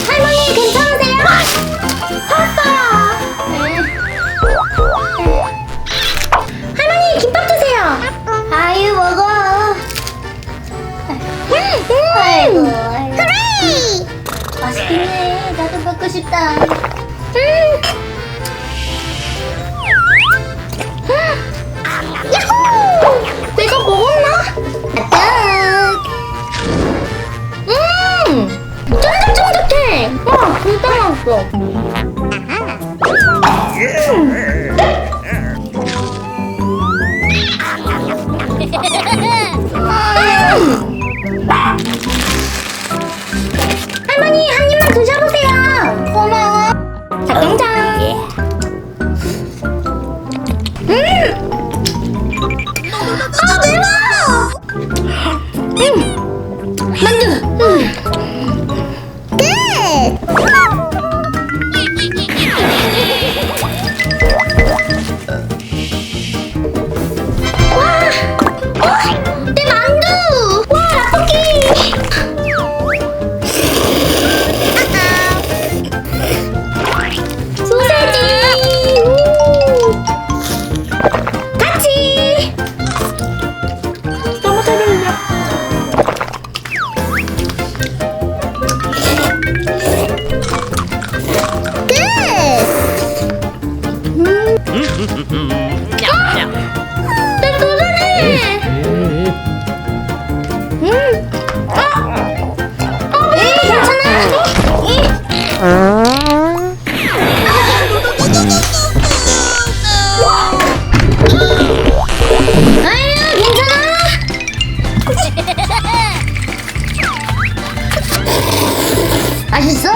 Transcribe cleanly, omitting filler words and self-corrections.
할머니 괜찮으세요? 사왔어요. 할머니 김밥 드세요. 하이유 먹어. 아이고. 그래. 맛있겠네. 나도 먹고 싶다. 야호! 내가 먹었나? 쫀득쫀득해. 와, 진짜 맛있어. 할머니 한 입만 드셔보세요. 고마워. 닭강정. 아 매워. 만두. 내 만두! 와, 라볶이! 소세지! 같이! 너무 잘 어울려. 내 도전해! 맛있어.